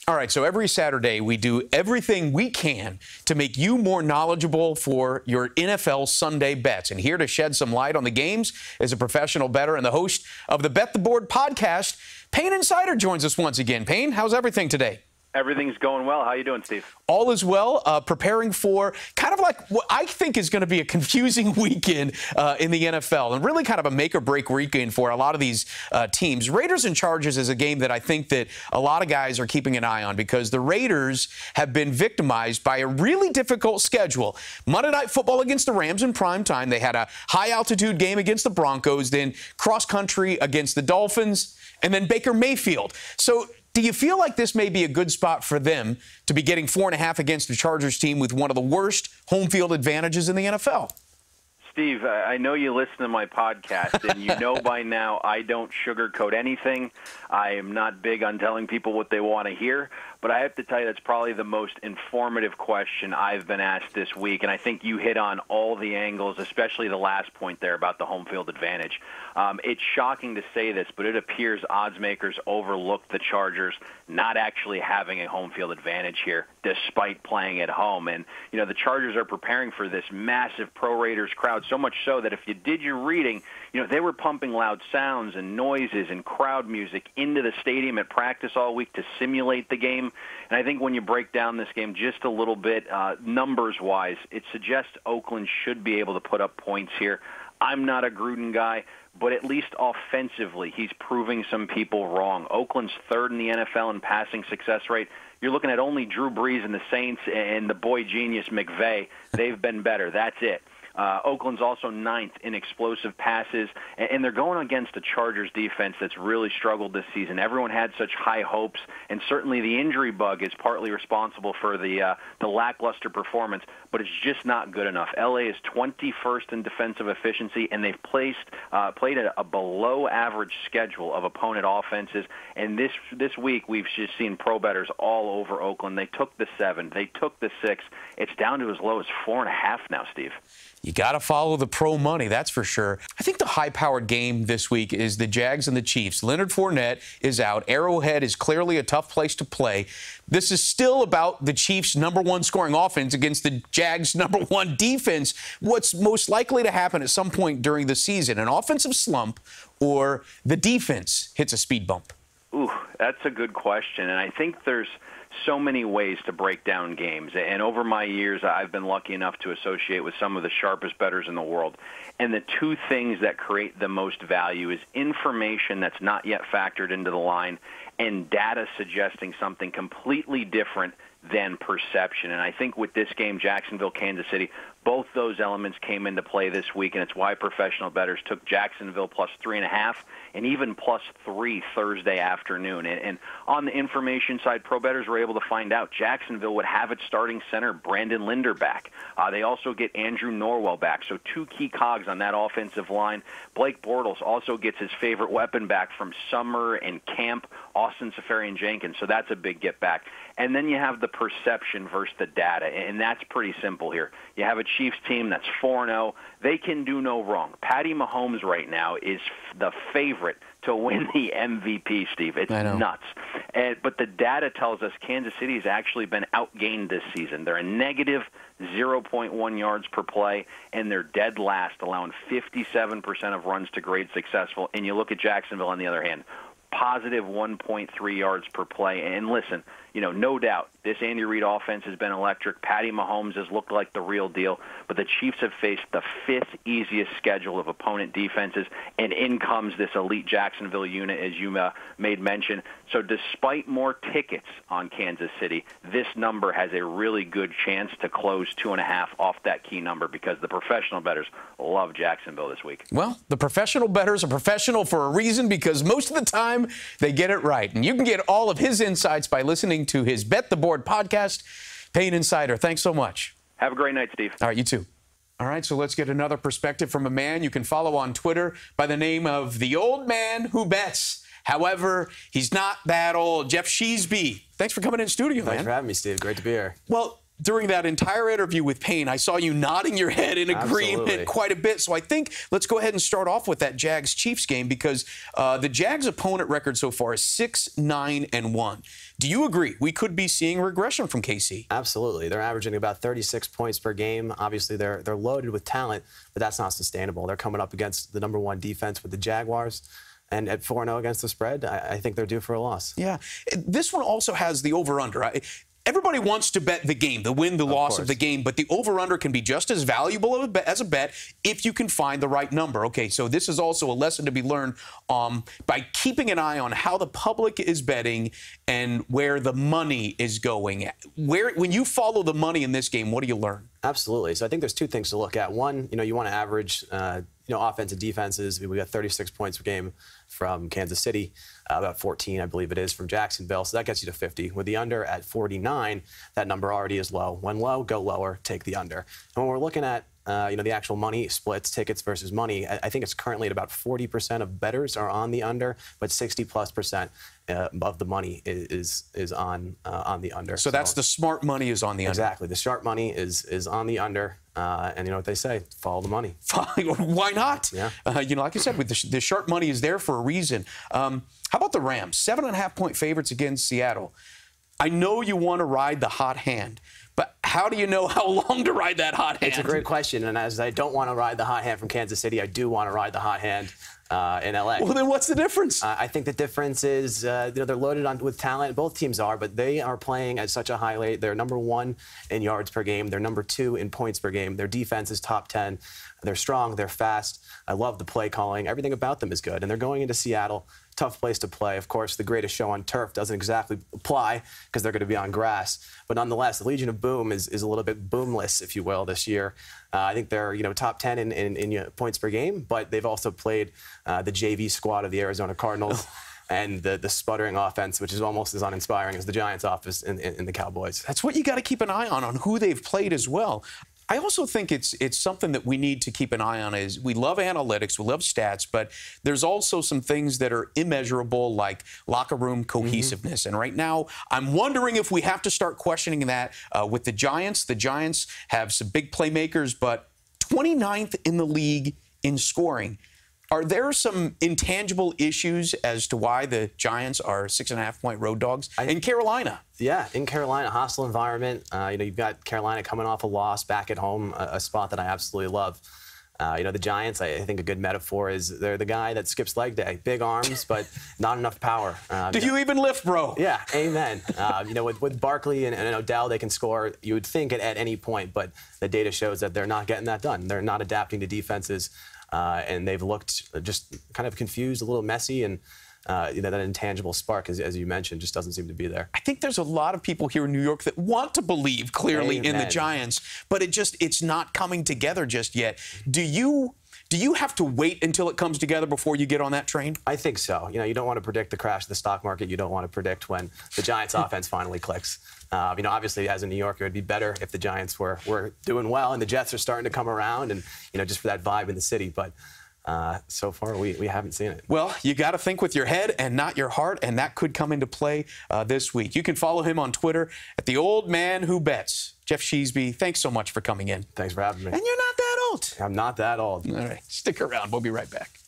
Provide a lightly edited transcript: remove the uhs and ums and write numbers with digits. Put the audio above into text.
All right, so every Saturday we do everything we can to make you more knowledgeable for your NFL Sunday bets. And here to shed some light on the games is a professional bettor and the host of the Bet the Board podcast, Payne Insider, joins us once again. Payne, how's everything today? Everything's going well. How you doing, Steve? All is well. Preparing for kind of like what I think is going to be a confusing weekend in the NFL, and really kind of a make-or-break weekend for a lot of these teams. Raiders and Chargers is a game that I think that a lot of guys are keeping an eye on because the Raiders have been victimized by a really difficult schedule. Monday Night Football against the Rams in prime time. They had a high-altitude game against the Broncos, then cross-country against the Dolphins, and then Baker Mayfield. So do you feel like this may be a good spot for them to be getting 4.5 against the Chargers team with one of the worst home field advantages in the NFL? Steve, I know you listen to my podcast, and you know by now I don't sugarcoat anything. I am not big on telling people what they want to hear, but I have to tell you that's probably the most informative question I've been asked this week, and I think you hit on all the angles, especially the last point there about the home field advantage. It's shocking to say this, but it appears odds makers overlooked the Chargers not actually having a home field advantage here, despite playing at home. And, you know, the Chargers are preparing for this massive pro-Raiders crowd, so much so that if you did your reading, you know, they were pumping loud sounds and noises and crowd music into the stadium at practice all week to simulate the game. And I think when you break down this game just a little bit, numbers-wise, it suggests Oakland should be able to put up points here. I'm not a Gruden guy, but at least offensively, he's proving some people wrong. Oakland's third in the NFL in passing success rate. You're looking at only Drew Brees and the Saints and the boy genius McVay. They've been better. That's it. Oakland's also ninth in explosive passes, and they're going against a Chargers defense that's really struggled this season. Everyone had such high hopes, and certainly the injury bug is partly responsible for the lackluster performance, but it's just not good enough. LA is 21st in defensive efficiency, and they've played a below-average schedule of opponent offenses, and this week we've just seen pro bettors all over Oakland. They took the 7. They took the 6. It's down to as low as 4.5 now, Steve. You got to follow the pro money, that's for sure. I think the high-powered game this week is the Jags and the Chiefs. Leonard Fournette is out. Arrowhead is clearly a tough place to play. This is still about the Chiefs' #1 scoring offense against the Jags' #1 defense. What's most likely to happen at some point during the season, an offensive slump or the defense hits a speed bump? Ooh, that's a good question, and I think there's so many ways to break down games. And over my years, I've been lucky enough to associate with some of the sharpest bettors in the world. And the two things that create the most value is information that's not yet factored into the line and data suggesting something completely different than perception. And I think with this game, Jacksonville, Kansas City, both those elements came into play this week, and it's why professional bettors took Jacksonville plus 3.5 and even plus 3 Thursday afternoon. And on the information side, pro bettors were able to find out Jacksonville would have its starting center, Brandon Linder, back. They also get Andrew Norwell back, so two key cogs on that offensive line. Blake Bortles also gets his favorite weapon back from summer and camp, Austin Seferian-Jenkins, so that's a big get back. And then you have the perception versus the data, and that's pretty simple here. You have a Chiefs team that's 4-0. They can do no wrong. Patty Mahomes right now is the favorite to win the MVP, Steve. It's nuts. But the data tells us Kansas City has actually been outgained this season. They're a negative 0.1 yards per play, and they're dead last, allowing 57% of runs to grade successful. And you look at Jacksonville on the other hand, positive 1.3 yards per play. And listen, you know, no doubt, this Andy Reid offense has been electric. Patty Mahomes has looked like the real deal, but the Chiefs have faced the 5th easiest schedule of opponent defenses, and in comes this elite Jacksonville unit, as you made mention. So despite more tickets on Kansas City, this number has a really good chance to close 2.5 off that key number because the professional bettors love Jacksonville this week. Well, the professional bettors are professional for a reason because most of the time they get it right. And you can get all of his insights by listening to his Bet the Board podcast. Payne Insider, thanks so much. Have a great night, Steve. All right, you too. All right, so let's get another perspective from a man you can follow on Twitter by the name of The Old Man Who Bets. However, he's not that old. Jeff Sheesby, thanks for coming in studio, man. Thanks for having me, Steve. Great to be here. Well, during that entire interview with Payne, I saw you nodding your head in agreement quite a bit. So I think let's go ahead and start off with that Jags-Chiefs game because the Jags' opponent record so far is 6-9-1. Do you agree we could be seeing regression from KC? Absolutely. They're averaging about 36 points per game. Obviously, they're loaded with talent, but that's not sustainable. They're coming up against the #1 defense with the Jaguars. And at 4-0 against the spread, I think they're due for a loss. Yeah. This one also has the over-under. Everybody wants to bet the game, the win, the loss of the game, but the over-under can be just as valuable as a bet if you can find the right number. Okay, so this is also a lesson to be learned by keeping an eye on how the public is betting and where the money is going. When you follow the money in this game, what do you learn? Absolutely. So I think there's two things to look at. One, you want to average offense and defenses. We got 36 points per game from Kansas City, about 14, I believe it is, from Jacksonville. So that gets you to 50. With the under at 49, that number already is low. When low, go lower, take the under. And when we're looking at the actual money splits, tickets versus money, I think it's currently at about 40% of bettors are on the under, but 60+% of the money is on the under. So that's the smart money is on the under. Exactly. The sharp money is on the under. And you know what they say, follow the money. Why not? Yeah. Like I said, with the sharp money is there for a reason. How about the Rams? 7.5-point favorites against Seattle. I know you want to ride the hot hand, but how do you know how long to ride that hot hand? It's a great question, and as I don't want to ride the hot hand from Kansas City, I do want to ride the hot hand in LA. Well, then what's the difference? I think the difference is they're loaded with talent. Both teams are, but they are playing at such a high rate. They're #1 in yards per game. They're #2 in points per game. Their defense is top 10. They're strong. They're fast. I love the play calling. Everything about them is good, and they're going into Seattle. Tough place to play. Of course, the greatest show on turf doesn't exactly apply because they're going to be on grass. But nonetheless, the Legion of Boom is a little bit boomless, if you will, this year. I think they're top 10 in points per game, but they've also played the JV squad of the Arizona Cardinals and the sputtering offense, which is almost as uninspiring as the Giants' offense in the Cowboys. That's what you got to keep an eye on who they've played as well. I also think it's something that we need to keep an eye on. Is we love analytics, we love stats, but there's also some things that are immeasurable, like locker room cohesiveness. And right now, I'm wondering if we have to start questioning that with the Giants. The Giants have some big playmakers, but 29th in the league in scoring. Are there some intangible issues as to why the Giants are 6.5-point road dogs in Carolina? Yeah, in Carolina, hostile environment. You've got Carolina coming off a loss back at home, a spot that I absolutely love. The Giants, I think a good metaphor is they're the guy that skips leg day. Big arms, but not enough power. Do you even lift, bro? Yeah, amen. With Barkley and Odell, they can score, you would think, at any point, but the data shows that they're not getting that done. They're not adapting to defenses. And they've looked just kind of confused, a little messy, and that intangible spark, as you mentioned, just doesn't seem to be there. I think there's a lot of people here in New York that want to believe clearly in the Giants, but it's not coming together just yet. Do you have to wait until it comes together before you get on that train? I think so. You don't want to predict the crash of the stock market. You don't want to predict when the Giants' offense finally clicks. Obviously, as a New Yorker, it would be better if the Giants were doing well and the Jets are starting to come around and, just for that vibe in the city. But so far, we haven't seen it. Well, you got to think with your head and not your heart, and that could come into play this week. You can follow him on Twitter at The Old Man Who Bets. Jeff Sheesby, thanks so much for coming in. Thanks for having me. And you're not that old. I'm not that old. All right, stick around. We'll be right back.